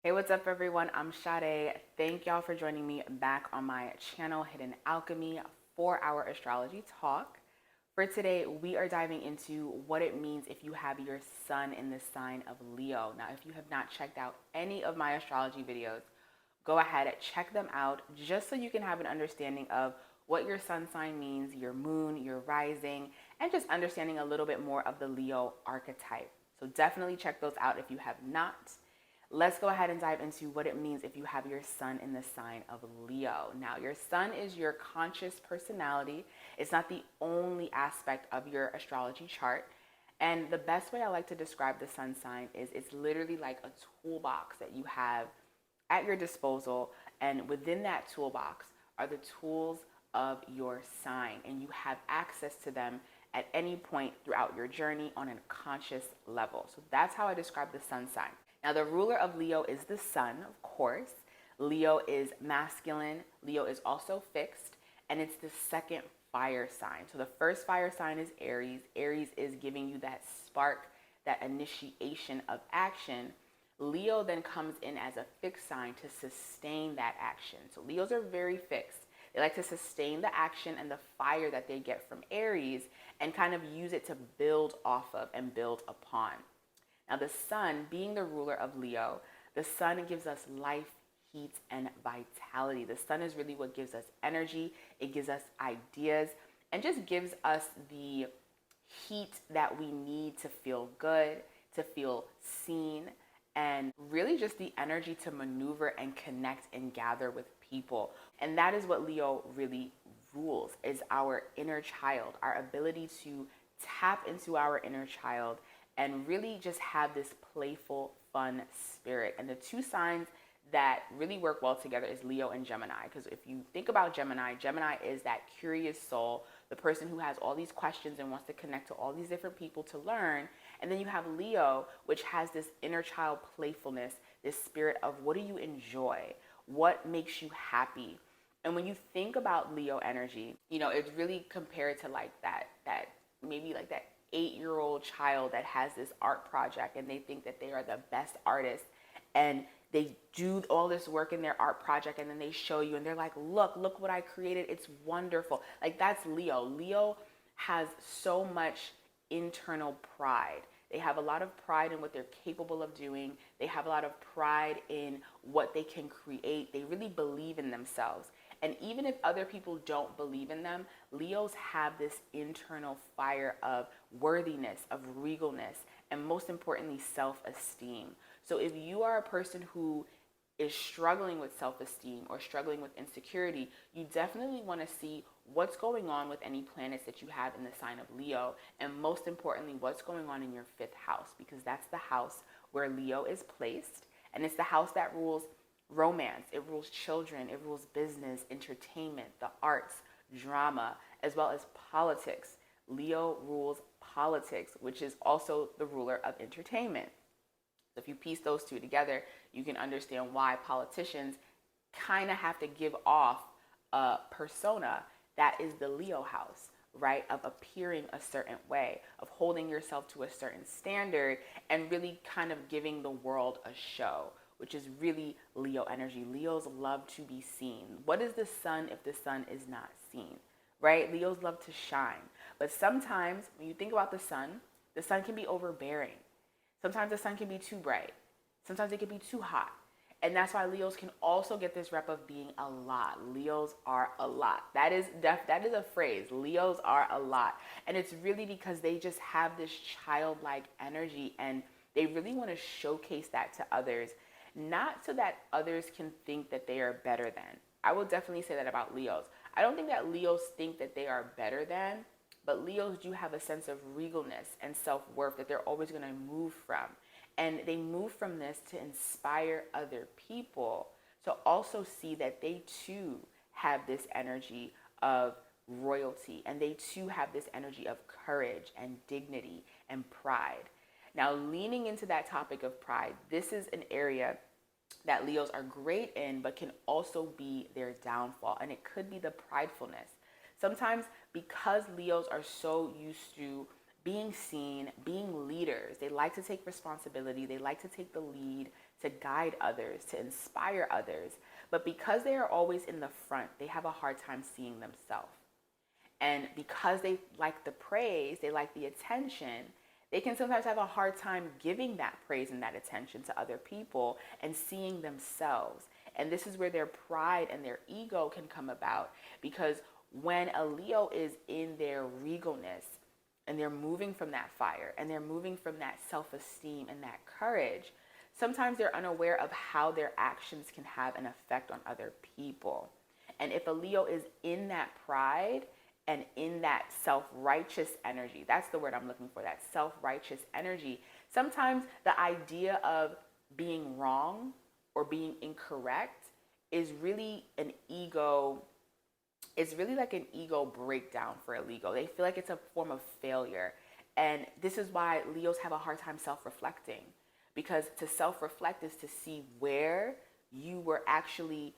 Hey, what's up, everyone? I'm Sade. Thank y'all for joining me back on my channel, Hidden Alchemy, 4-hour astrology talk. For today, we are diving into what it means if you have your sun in the sign of Leo. Now, if you have not checked out any of my astrology videos, go ahead and check them out just so you can have an understanding of what your sun sign means, your moon, your rising, and just understanding a little bit more of the Leo archetype. So definitely check those out if you have not. Let's go ahead and dive into what it means if you have your sun in the sign of Leo. Now, your sun is your conscious personality. It's not the only aspect of your astrology chart. And the best way I like to describe the sun sign is it's literally like a toolbox that you have at your disposal. And within that toolbox are the tools of your sign. And you have access to them at any point throughout your journey on a conscious level. So that's how I describe the sun sign. Now, the ruler of Leo is the sun, of course. Leo is masculine. Leo is also fixed, and it's the second fire sign. So the first fire sign is Aries. Aries is giving you that spark, that initiation of action. Leo then comes in as a fixed sign to sustain that action. So Leos are very fixed. They like to sustain the action and the fire that they get from Aries and kind of use it to build off of and build upon. Now, the sun, being the ruler of Leo, the sun gives us life, heat, and vitality. The sun is really what gives us energy, it gives us ideas, and just gives us the heat that we need to feel good, to feel seen, and really just the energy to maneuver and connect and gather with people. And that is what Leo really rules, is our inner child, our ability to tap into our inner child and really just have this playful, fun spirit. And the two signs that really work well together is Leo and Gemini. Because if you think about Gemini, Gemini is that curious soul, the person who has all these questions and wants to connect to all these different people to learn. And then you have Leo, which has this inner child playfulness, this spirit of what do you enjoy? What makes you happy? And when you think about Leo energy, it's really compared to like that maybe like that 8-year-old child that has this art project and they think that they are the best artist, and they do all this work in their art project and then they show you and they're like, look what I created, it's wonderful. Like, that's Leo. Leo has so much internal pride. They have a lot of pride in what they're capable of doing. They have a lot of pride in what they can create. They really believe in themselves. And even if other people don't believe in them, Leos have this internal fire of worthiness, of regalness, and most importantly, self-esteem. So if you are a person who is struggling with self-esteem or struggling with insecurity, you definitely want to see what's going on with any planets that you have in the sign of Leo, and most importantly, what's going on in your 5th house, because that's the house where Leo is placed, and it's the house that rules romance, it rules children, it rules business, entertainment, the arts, drama, as well as politics. Leo rules politics, which is also the ruler of entertainment. So if you piece those two together, you can understand why politicians kind of have to give off a persona that is the Leo house, right? Of appearing a certain way, of holding yourself to a certain standard, and really kind of giving the world a show, which is really Leo energy. Leos love to be seen. What is the sun if the sun is not seen, right? Leos love to shine. But sometimes when you think about the sun can be overbearing. Sometimes the sun can be too bright. Sometimes it can be too hot. And that's why Leos can also get this rep of being a lot. Leos are a lot. That is a phrase. Leos are a lot. And it's really because they just have this childlike energy, and they really want to showcase that to others, not so that others can think that they are better than. I will definitely say that about Leos. I don't think that Leos think that they are better than, but Leos do have a sense of regalness and self-worth that they're always going to move from. And they move from this to inspire other people to also see that they too have this energy of royalty, and they too have this energy of courage and dignity and pride. Now, leaning into that topic of pride, this is an area that Leos are great in, but can also be their downfall. And it could be the pridefulness. Sometimes because Leos are so used to being seen, being leaders, they like to take responsibility, they like to take the lead, to guide others, to inspire others. But because they are always in the front, they have a hard time seeing themselves. And because they like the praise, they like the attention, they can sometimes have a hard time giving that praise and that attention to other people and seeing themselves. And this is where their pride and their ego can come about, because when a Leo is in their regalness and they're moving from that fire and they're moving from that self-esteem and that courage, sometimes they're unaware of how their actions can have an effect on other people. And if a Leo is in that pride and in that self-righteous energy, that's the word I'm looking for, that self-righteous energy, sometimes the idea of being wrong or being incorrect is really an ego. It's really like an ego breakdown for a Leo. They feel like it's a form of failure. And this is why Leos have a hard time self-reflecting, because to self-reflect is to see where you were actually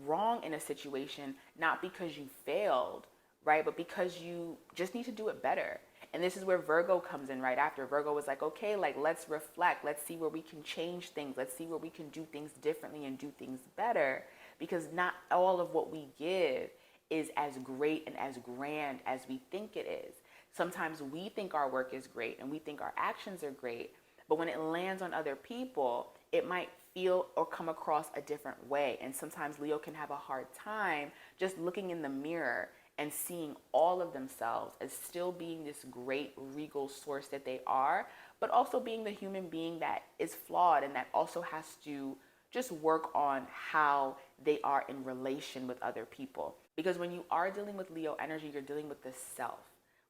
wrong in a situation, not because you failed, right? But because you just need to do it better. And this is where Virgo comes in right after. Virgo was like, okay, like let's reflect. Let's see where we can change things. Let's see where we can do things differently and do things better, because not all of what we give is as great and as grand as we think it is. Sometimes we think our work is great and we think our actions are great, but when it lands on other people, it might feel or come across a different way. And sometimes Leo can have a hard time just looking in the mirror and seeing all of themselves as still being this great regal source that they are, but also being the human being that is flawed and that also has to just work on how they are in relation with other people. Because when you are dealing with Leo energy, you're dealing with the self,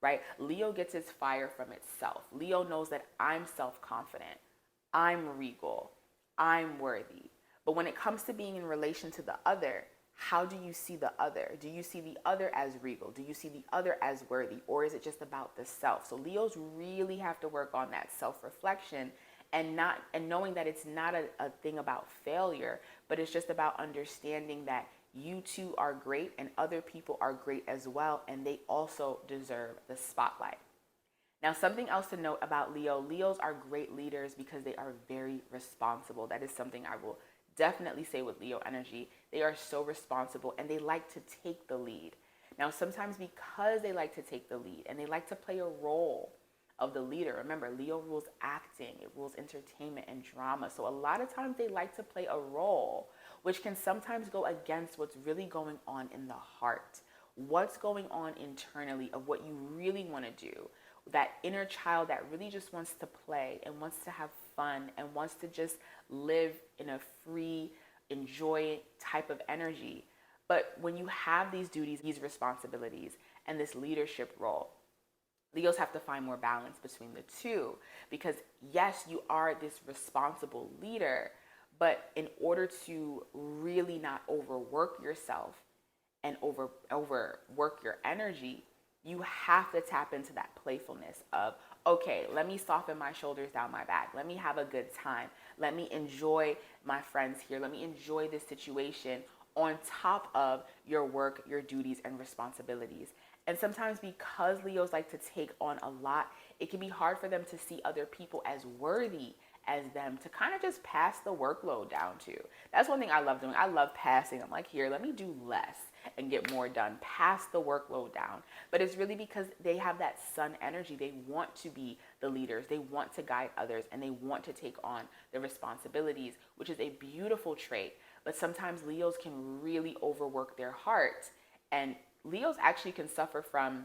right? Leo gets its fire from itself. Leo knows that I'm self-confident, I'm regal, I'm worthy. But when it comes to being in relation to the other, how do you see the other? Do you see the other as regal? Do you see the other as worthy? Or is it just about the self? So Leos really have to work on that self-reflection and knowing that it's not a thing about failure, but it's just about understanding that you too are great and other people are great as well, and they also deserve the spotlight. Now, something else to note about Leo, Leos are great leaders because they are very responsible. That is something I will definitely say with Leo energy. They are so responsible and they like to take the lead. Now, sometimes because they like to take the lead and they like to play a role of the leader, remember, Leo rules acting, it rules entertainment and drama. So a lot of times they like to play a role, which can sometimes go against what's really going on in the heart. What's going on internally of what you really want to do. That inner child that really just wants to play and wants to have fun and wants to just live in a free, enjoy type of energy. But when you have these duties, these responsibilities, and this leadership role, Leos have to find more balance between the two, because yes, you are this responsible leader, but in order to really not overwork yourself and overwork your energy, you have to tap into that playfulness of, okay, let me soften my shoulders down my back. Let me have a good time. Let me enjoy my friends here. Let me enjoy this situation on top of your work, your duties, and responsibilities. And sometimes because Leos like to take on a lot, it can be hard for them to see other people as worthy as them to kind of just pass the workload down to. That's one thing I love doing. I love passing. I'm like, here, let me do less and get more done. Pass the workload down. But it's really because they have that sun energy. They want to be the leaders. They want to guide others and they want to take on the responsibilities, which is a beautiful trait. But sometimes Leos can really overwork their heart, and Leos actually can suffer from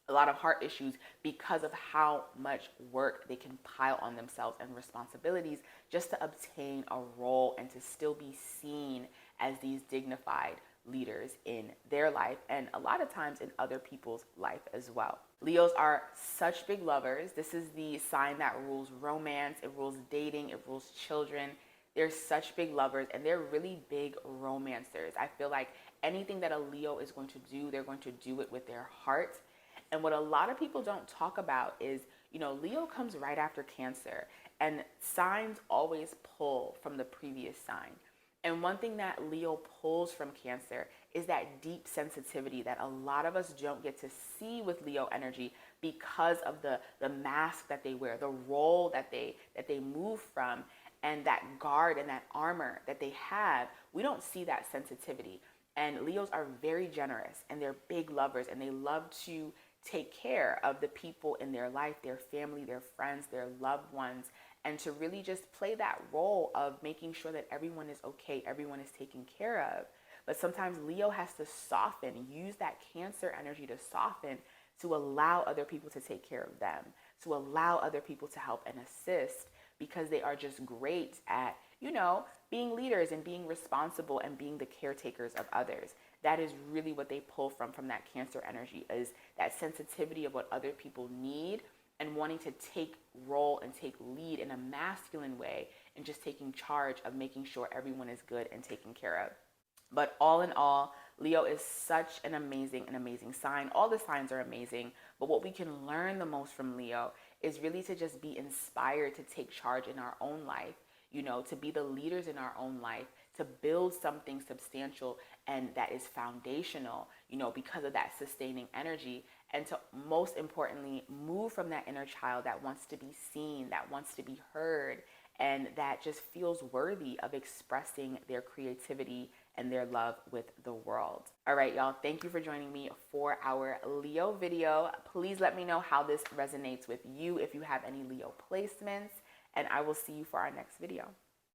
a lot of heart issues because of how much work they can pile on themselves and responsibilities just to obtain a role and to still be seen as these dignified leaders in their life and a lot of times in other people's life as well. Leos are such big lovers. This is the sign that rules romance, it rules dating, it rules children. They're such big lovers and they're really big romancers. I feel like anything that a Leo is going to do, they're going to do it with their heart. And what a lot of people don't talk about is, Leo comes right after Cancer, and signs always pull from the previous sign. And one thing that Leo pulls from Cancer is that deep sensitivity that a lot of us don't get to see with Leo energy because of the mask that they wear, the role that they move from. and that guard and that armor that they have, we don't see that sensitivity. And Leos are very generous and they're big lovers and they love to take care of the people in their life, their family, their friends, their loved ones, and to really just play that role of making sure that everyone is okay, everyone is taken care of. But sometimes Leo has to soften, use that Cancer energy to soften, to allow other people to take care of them, to allow other people to help and assist, because they are just great at, being leaders and being responsible and being the caretakers of others. That is really what they pull from that Cancer energy, is that sensitivity of what other people need and wanting to take role and take lead in a masculine way and just taking charge of making sure everyone is good and taken care of. But all in all, Leo is such an amazing sign. All the signs are amazing, but what we can learn the most from Leo is really to just be inspired to take charge in our own life, to be the leaders in our own life, to build something substantial and that is foundational, because of that sustaining energy. And to, most importantly, move from that inner child that wants to be seen, that wants to be heard, and that just feels worthy of expressing their creativity and their love with the world. All right, y'all, thank you for joining me for our Leo video. Please let me know how this resonates with you, if you have any Leo placements, and I will see you for our next video.